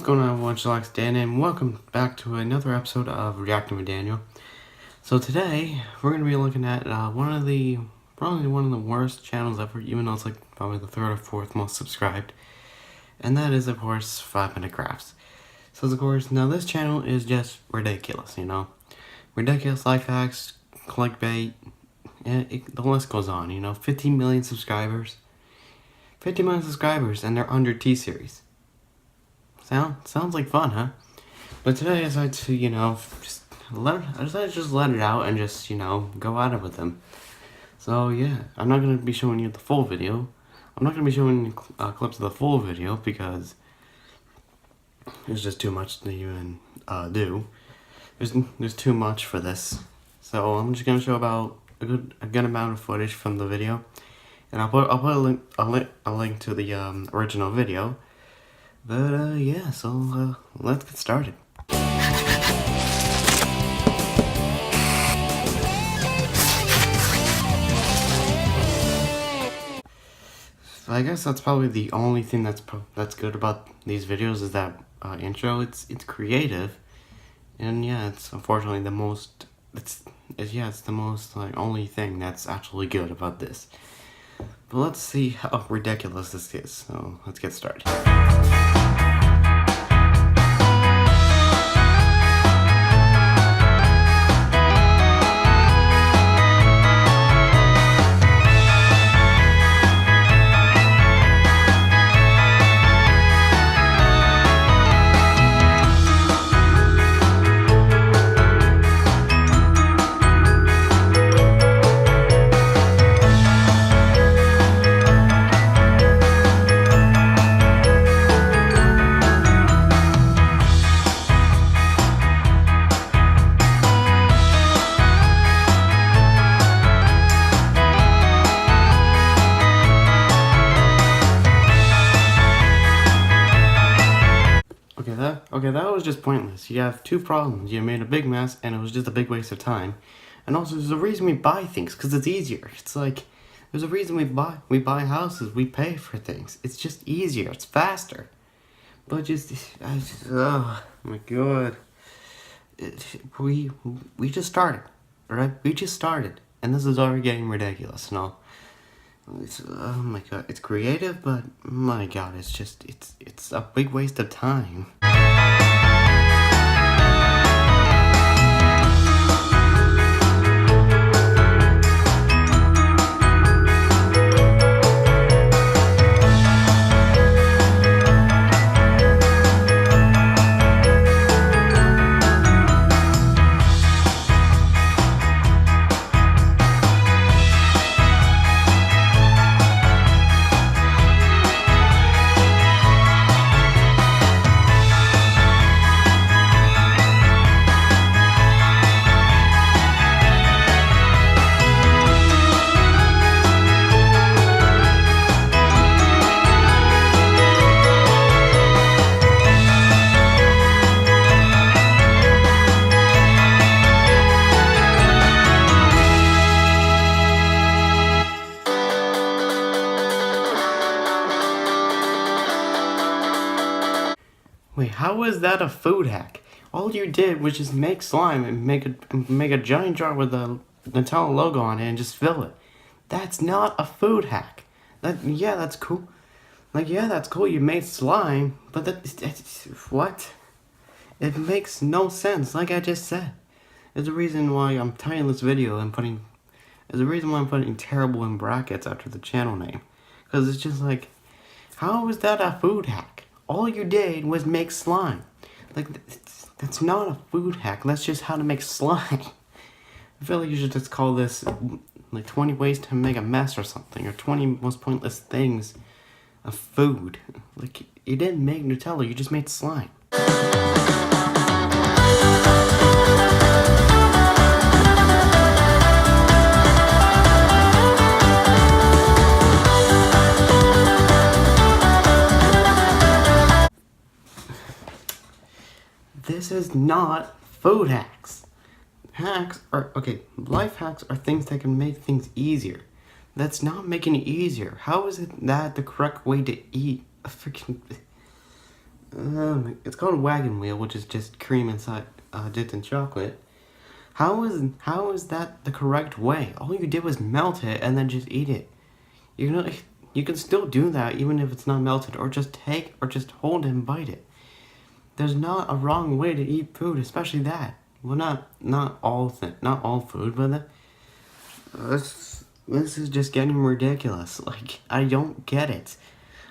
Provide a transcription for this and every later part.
What's going on, everyone? It's Dan, and welcome back to another episode of Reacting with Daniel. So today, we're going to be looking at probably one of the worst channels ever, even though it's like probably the third or fourth most subscribed. And that is, of course, 5 Minute Crafts. So, of course, now this channel is just ridiculous, you know? Ridiculous life hacks, clickbait, and the list goes on, you know? 15 million subscribers. 50 million subscribers, and they're under T-Series. Sounds like fun, huh? But today I decided to, just let it out and just, go at it with them. So yeah, I'm not going to be showing you the full video. I'm not going to be showing you clips of the full video because there's just too much to even do. There's too much for this. So I'm just going to show about a good amount of footage from the video. And I'll put a link to the original video. But yeah, so let's get started. So I guess that's probably the only thing that's good about these videos is that intro. It's creative, and yeah, it's unfortunately the most. It's the most only thing that's actually good about this. But let's see how ridiculous this is. So let's get started. Okay, that was just pointless. You have two problems. You made a big mess, and it was just a big waste of time. And also, there's a reason we buy things, because it's easier. It's like, there's a reason we buy houses, we pay for things. It's just easier, it's faster. But oh my god. We just started, alright? We just started, and this is already getting ridiculous, no? Oh my god, it's creative, but my god, it's a big waste of time. Wait, how is that a food hack? All you did was just make slime and make a giant jar with the Nutella logo on it and just fill it. That's not a food hack. Yeah, that's cool. That's cool. You made slime, but what? It makes no sense. Like I just said, there's a reason why I'm titling this video and there's a reason why I'm putting terrible in brackets after the channel name, because it's just like, how is that a food hack? All you did was make slime. That's not a food hack. That's just how to make slime. I feel like you should just call this 20 ways to make a mess or something, or 20 most pointless things of food. You didn't make Nutella, you just made slime. This is not food hacks. Life hacks are things that can make things easier. That's not making it easier. How is it that the correct way to eat a freaking... It's called Wagon Wheel, which is just cream inside, dipped in chocolate. How is that the correct way? All you did was melt it and then just eat it. You can still do that even if it's not melted, or just hold and bite it. There's not a wrong way to eat food, especially that. Well, not all food, but this is just getting ridiculous. Like, I don't get it.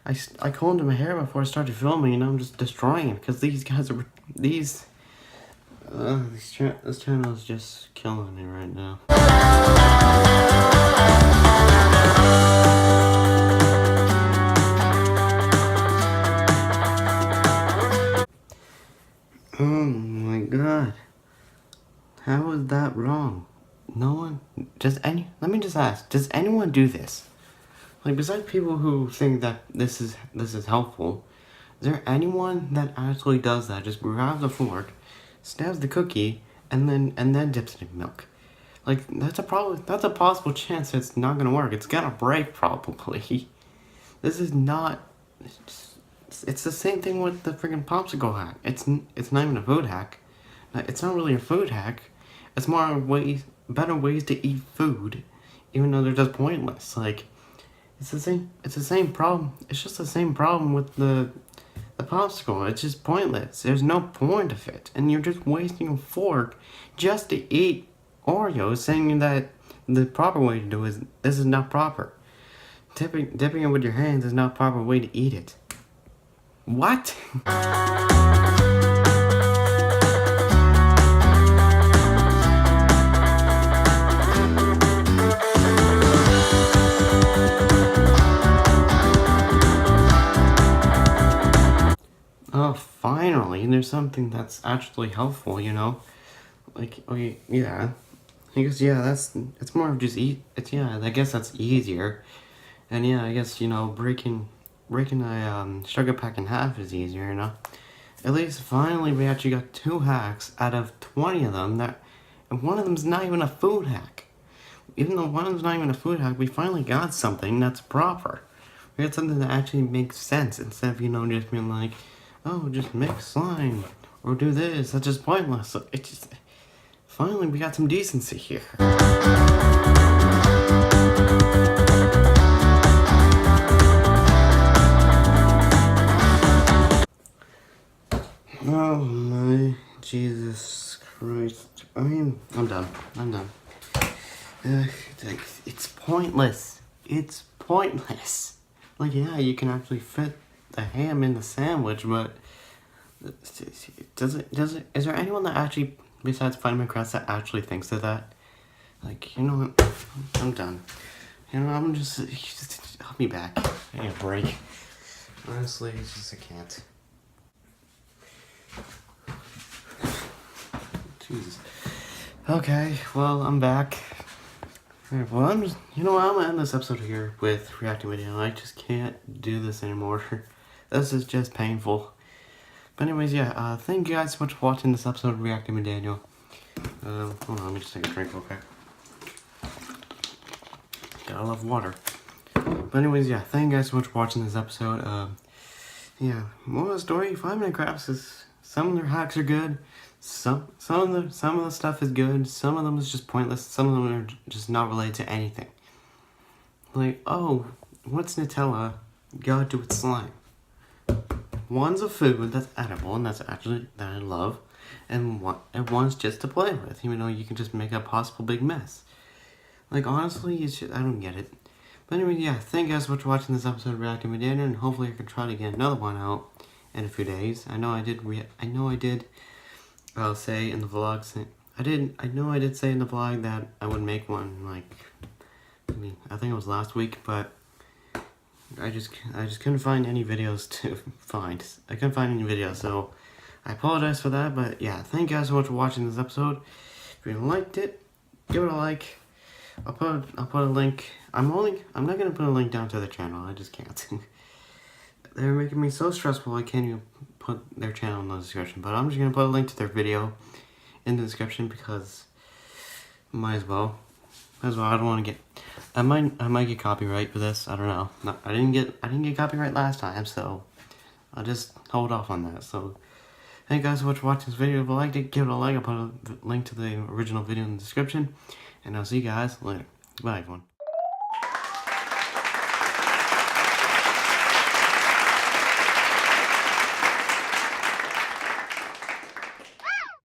I combed my hair before I started filming, and I'm just destroying it because these guys are this channel is just killing me right now. Oh my god. How is that wrong? No one, let me just ask, does anyone do this? Like, besides people who think that this is helpful, is there anyone that actually does that? Just grabs a fork, stabs the cookie, and then dips it in milk. Like, that's a possible chance it's not gonna work. It's gonna break, probably. This is not... It's the same thing with the freaking popsicle hack. It's not even a food hack. It's not really a food hack. It's more better ways to eat food, even though they're just pointless. Like, it's the same problem. It's just the same problem with the popsicle. It's just pointless. There's no point of it, and you're just wasting a fork just to eat Oreos, saying that the proper way to do it is this is not proper. Dipping it with your hands is not a proper way to eat it. What? Oh, finally, there's something that's actually helpful, you know? Like, okay, yeah. I guess, yeah, it's more of just I guess that's easier. And yeah, I guess, you know, breaking a sugar pack in half is easier, you know? At least, finally, we actually got 2 hacks out of 20 of them, and one of them's not even a food hack. Even though one of them's not even a food hack, we finally got something that's proper. We got something that actually makes sense, instead of, you know, just being like, oh, just mix slime, or do this, that's just pointless. So finally, we got some decency here. Oh my Jesus Christ. I mean, I'm done. It's pointless. It's pointless. Like, yeah, you can actually fit the ham in the sandwich, but is there anyone that actually, besides Vitamin Crest, that actually thinks of that? Like, you know what? I'm done. You know, I'm just I'll be back. I need a break. Honestly, it's just I can't. Jesus. Okay, well, I'm back. Alright, well, you know what, I'm gonna end this episode here with reacting video. I just can't do this anymore. This is just painful. But anyways, yeah, thank you guys so much for watching this episode of Reacting with Daniel. Hold on, let me just take a drink real quick. Gotta love water. But anyways, yeah, thank you guys so much for watching this episode. Yeah, moral of the story, 5 Minute Crafts is, some of their hacks are good. Some of the stuff is good. Some of them is just pointless. Some of them are just not related to anything. Like, oh, what's Nutella got to do with slime? One's a food that's edible and that's actually that I love, and one's just to play with, even though you can just make a possible big mess. Like, honestly, I don't get it. But anyway, yeah, thank you guys so much for watching this episode of Reacting with Daniel, and hopefully I can try to get another one out in a few days. I know I did. I'll say in the vlog. I know I did say in the vlog that I would make one, like, I think it was last week, but I just couldn't find any videos to find. I couldn't find any videos, so I apologize for that. But yeah, thank you guys so much for watching this episode. If you liked it, give it a like. I'll put a link. I'm not gonna put a link down to the channel. I just can't. They're making me so stressful. I can't even put their channel in the description. But I'm just gonna put a link to their video in the description because might as well. I don't want to get. I might get copyright for this. I don't know. No, I didn't get copyright last time, so I'll just hold off on that. So thank you guys so much for watching this video. If you liked it, give it a like. I'll put a link to the original video in the description. And I'll see you guys later. Bye, everyone.